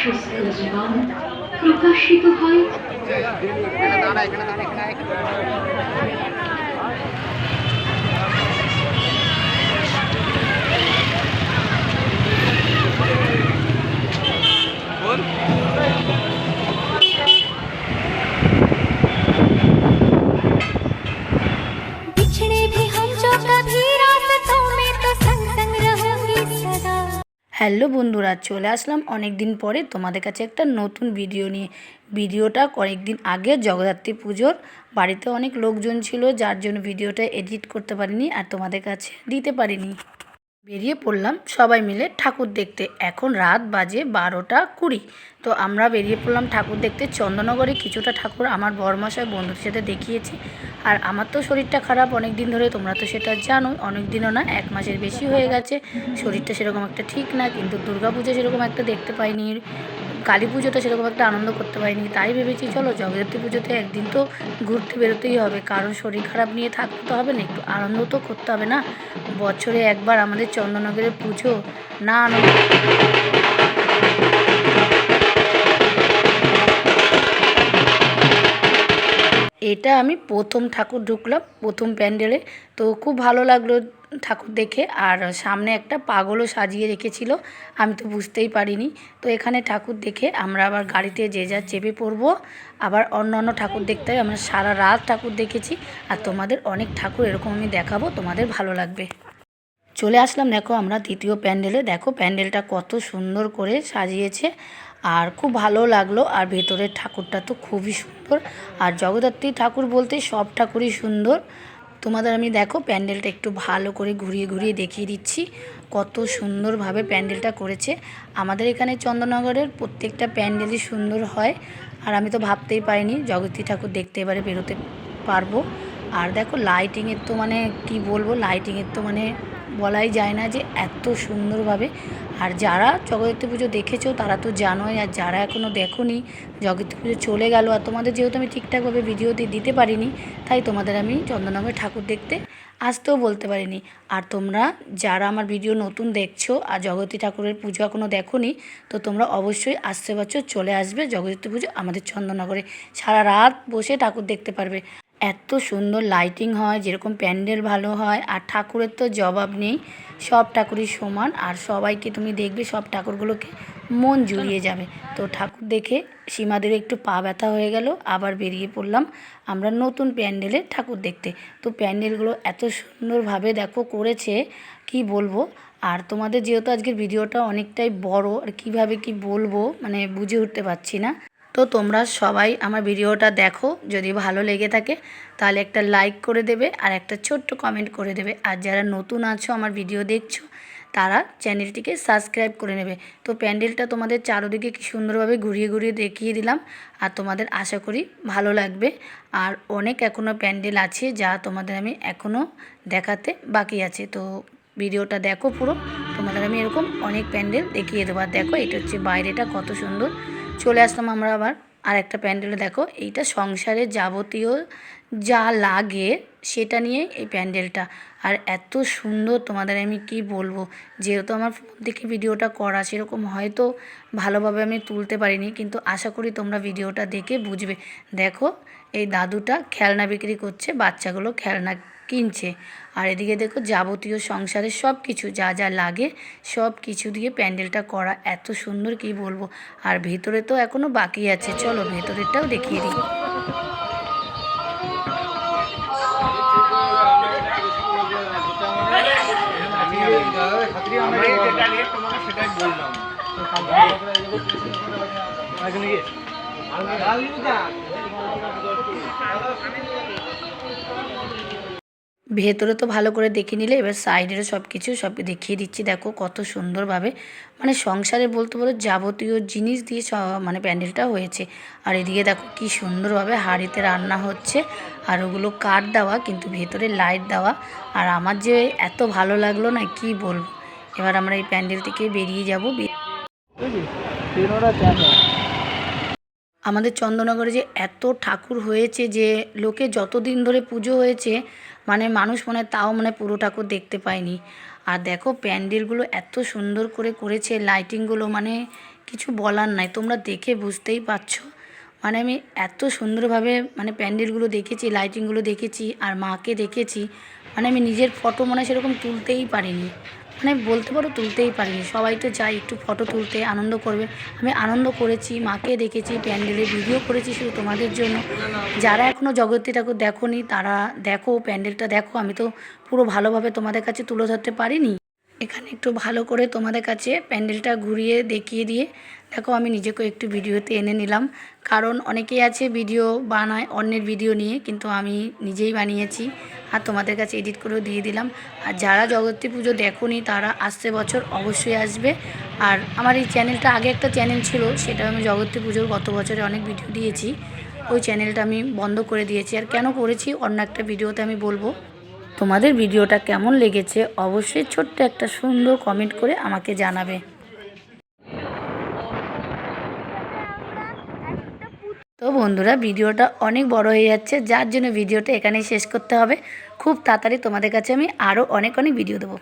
সুস্থ জীবন প্রকাশিত হয়। হ্যালো বন্ধুরা, চলে আসলাম অনেক দিন পরে তোমাদের কাছে একটা নতুন ভিডিও নিয়ে। ভিডিওটা কয়েকদিন আগে জগদ্ধাত্রী পুজোর বাড়িতে অনেক লোকজন ছিল, যার জন্য ভিডিওটা এডিট করতে পারিনি আর তোমাদের কাছে দিতে পারিনি। বেরিয়ে পড়লাম সবাই মিলে ঠাকুর দেখতে। এখন রাত বাজে 12টা 20। তো আমরা বেরিয়ে পড়লাম ঠাকুর দেখতে চন্দননগরে। কিছুটা ঠাকুর আমার বরমশাই বন্ধুদের সাথে দেখিয়েছি। আর আমার তো শরীরটা খারাপ অনেক দিন ধরে, তোমরা তো সেটা জানো। অনেক দিনও না, 1 মাসের বেশি হয়ে গেছে। শরীরটা সেরকম একটা ঠিক না, কিন্তু দুর্গাপুজো সেরকম একটা দেখতে পাইনি, কালী পুজোটা সেরকম একটা আনন্দ করতে পারিনি। তাই ভেবেছি চলো জগদ্ধাত্রী পুজোতে একদিন তো ঘুরতে বেরোতেই হবে, কারণ শরীর খারাপ নিয়ে থাকতে তো হবে না, একটু আনন্দ তো করতে হবে না। বছরে একবার আমাদের চন্দননগরের পুজো, না আনন্দ। এটা আমি প্রথম ঠাকুর ঢুকলাম, প্রথম প্যান্ডেলে। তো খুব ভালো লাগলো ঠাকুর দেখে। আর সামনে একটা পাগলও সাজিয়ে রেখেছিল, আমি তো বুঝতেই পারিনি। তো এখানে ঠাকুর দেখে আমরা আবার গাড়িতে যে যা চেপে পড়বো। আবার অন্য অন্য ঠাকুর দেখতে হবে। আমরা সারা রাত ঠাকুর দেখেছি, আর তোমাদের অনেক ঠাকুর এরকম আমি দেখাবো, তোমাদের ভালো লাগবে। চলে আসলাম দেখো আমরা দ্বিতীয় প্যান্ডেলে। দেখো প্যান্ডেলটা কত সুন্দর করে সাজিয়েছে, আর খুব ভালো লাগলো। আর ভেতরের ঠাকুরটা তো খুবই সুন্দর। আর জগদ্ধাত্রী ঠাকুর বলতে সব ঠাকুরই সুন্দর। তোমাদের আমি দেখো প্যান্ডেলটা একটু ভালো করে ঘুরিয়ে ঘুরিয়ে দেখিয়ে দিচ্ছি, কত সুন্দরভাবে প্যান্ডেলটা করেছে। আমাদের এখানে চন্দননগরের প্রত্যেকটা প্যান্ডেলই সুন্দর হয়। আর আমি তো ভাবতেই পারিনি জগদ্ধাত্রী ঠাকুর দেখতে এবারে বেরোতে পারবো। আর দেখো লাইটিংয়ের তো মানে কি বলবো, লাইটিংয়ের তো মানে বলাই যায় না যে এত সুন্দরভাবে। আর যারা জগদ্ধাত্রী পুজো দেখেছো তারা তো জানোই, আর যারা এখনও দেখোনি, জগদ্ধাত্রী পুজো চলে গেল আর তোমাদের যেহেতু আমি ঠিকঠাকভাবে ভিডিওতে দিতে পারিনি, তাই তোমাদের আমি চন্দননগরে ঠাকুর দেখতে আসতেও বলতে পারিনি। আর তোমরা যারা আমার ভিডিও নতুন দেখছো আর জগদ্ধাত্রী ঠাকুরের পুজো এখনও দেখোনি, তো তোমরা অবশ্যই আসতে বছর চলে আসবে জগদ্ধাত্রী পুজো আমাদের চন্দননগরে। সারা রাত বসে ঠাকুর দেখতে পারবে, এত সুন্দর লাইটিং হয়, যেরকম প্যান্ডেল ভালো হয়। আর ঠাকুরের তো জবাব নেই, সব ঠাকুরই সমান। আর সবাইকে তুমি দেখবে, সব ঠাকুরগুলোকে মন জুড়িয়ে যাবে। তো ঠাকুর দেখে সীমাদের একটু পা ব্যথা হয়ে গেল, আবার বেরিয়ে পড়লাম আমরা নতুন প্যান্ডেলে ঠাকুর দেখতে। তো প্যান্ডেলগুলো এত সুন্দরভাবে দেখো করেছে, কি বলবো। আর তোমাদের যেহেতু আজকের ভিডিওটা অনেকটাই বড়, আর কীভাবে কি বলবো মানে বুঝে উঠতে পারছি না। তো তোমরা সবাই আমার ভিডিওটা দেখো, যদি ভালো লেগে থাকে তাহলে একটা লাইক করে দেবে আর একটা ছোট্ট কমেন্ট করে দেবে। আর যারা নতুন আছো আমার ভিডিও দেখছো, তারা চ্যানেলটিকে সাবস্ক্রাইব করে নেবে। তো প্যান্ডেলটা তোমাদের চারদিকে কি সুন্দরভাবে ঘুরিয়ে ঘুরিয়ে দেখিয়ে দিলাম, আর তোমাদের আশা করি ভালো লাগবে। আর অনেক এখনও প্যান্ডেল আছে যা তোমাদের আমি এখনও দেখাতে বাকি আছে। তো ভিডিওটা দেখো পুরো, তোমাদের আমি এরকম অনেক প্যান্ডেল দেখিয়ে দেবো। আর দেখো এটা হচ্ছে বাইরেটা কত সুন্দর। চলে আসলাম আমরা আবার আর একটা প্যান্ডেলে। দেখো এইটা সংসারে যাবতীয় যা লাগে সেটা নিয়ে এই প্যান্ডেলটা। আর এত সুন্দর, তোমাদের আমি কি বলবো, যেহেতু আমার ফোন থেকে ভিডিওটা করা, সেরকম হয়তো ভালোভাবে আমি তুলতে পারিনি, কিন্তু আশা করি তোমরা ভিডিওটা দেখে বুঝবে। দেখো এই দাদুটা খেলনা বিক্রি করছে, বাচ্চাগুলো খেলনা কিনছে। আর এদিকে দেখো যাবতীয় সংসারের সব কিছু যা যা লাগে সব কিছু দিয়ে প্যান্ডেলটা করা, এত সুন্দর কি বলবো। আর ভেতরে তো এখনও বাকি আছে, চলো ভেতরেরটাও দেখিয়ে দিই। ভেতরে তো ভালো করে দেখে নিলে, এবার সাইডেরও সব কিছু সব দেখিয়ে দিচ্ছি। দেখো কত সুন্দরভাবে মানে সংসারে বলতে পারো যাবতীয় জিনিস দিয়ে মানে প্যান্ডেলটা হয়েছে। আর এদিকে দেখো কি সুন্দরভাবে হাঁড়িতে রান্না হচ্ছে, আর ওগুলো কাঠ দেওয়া কিন্তু ভেতরে লাইট দেওয়া। আর আমার যে এত ভালো লাগলো না কি বলবো। এবার আমরা এই প্যান্ডেল থেকে বেরিয়ে যাব। আমাদের চন্দননগরে যে এত ঠাকুর হয়েছে, যে লোকে যতদিন ধরে পুজো হয়েছে মানে মানুষ মনে তাও মানে পুরো ঠাকুর দেখতে পায়নি। আর দেখো প্যান্ডেলগুলো এত সুন্দর করে করেছে, লাইটিংগুলো মানে কিছু বলার নাই, তোমরা দেখে বুঝতেই পারছো। মানে আমি এত সুন্দরভাবে মানে প্যান্ডেলগুলো দেখেছি, লাইটিংগুলো দেখেছি, আর মাকে দেখেছি। মানে আমি নিজের ফটো মনে হয় সেরকম তুলতেই পারিনি, মানে বলতে পারো তুলতেই পারিনি। সবাই তো চাই একটু ফটো তুলতে, আনন্দ করবে। আমি আনন্দ করেছি, মাকে দেখেছি, প্যান্ডেলে ভিডিও করেছি শুধু তোমাদের জন্য। যারা এখনও জগদ্ধাত্রী ঠাকুর দেখোনি তারা দেখো, প্যান্ডেলটা দেখো। আমি তো পুরো ভালোভাবে তোমাদের কাছে তুলে ধরতে পারিনি। এখানে একটু ভালো করে তোমাদের কাছে প্যান্ডেলটা ঘুরিয়ে দেখিয়ে দিয়ে দেখো আমি নিজেকে একটু ভিডিওতে এনে নিলাম। কারণ অনেকেই আছে ভিডিও বানায় অন্যের ভিডিও নিয়ে, কিন্তু আমি নিজেই বানিয়েছি আর তোমাদের কাছে এডিট করেও দিয়ে দিলাম। আর যারা জগদ্ধাত্রী পুজো দেখোনি তারা আসছে বছর অবশ্যই আসবে। আর আমার এই চ্যানেলটা আগে একটা চ্যানেল ছিল, সেটা আমি জগদ্ধাত্রী পুজোর গত বছরে অনেক ভিডিও দিয়েছি। ওই চ্যানেলটা আমি বন্ধ করে দিয়েছি। আর কেন করেছি অন্য একটা ভিডিওতে আমি বলবো। তোমাদের ভিডিওটা কেমন লেগেছে অবশ্যই ছোট্ট একটা সুন্দর কমেন্ট করে আমাকে জানাবে। তো বন্ধুরা, ভিডিওটা অনেক বড় হয়ে যাচ্ছে, যার জন্য ভিডিওটা এখানেই শেষ করতে হবে। খুব তাড়াতাড়ি তোমাদের কাছে আমি আরও অনেক অনেক ভিডিও দেবো।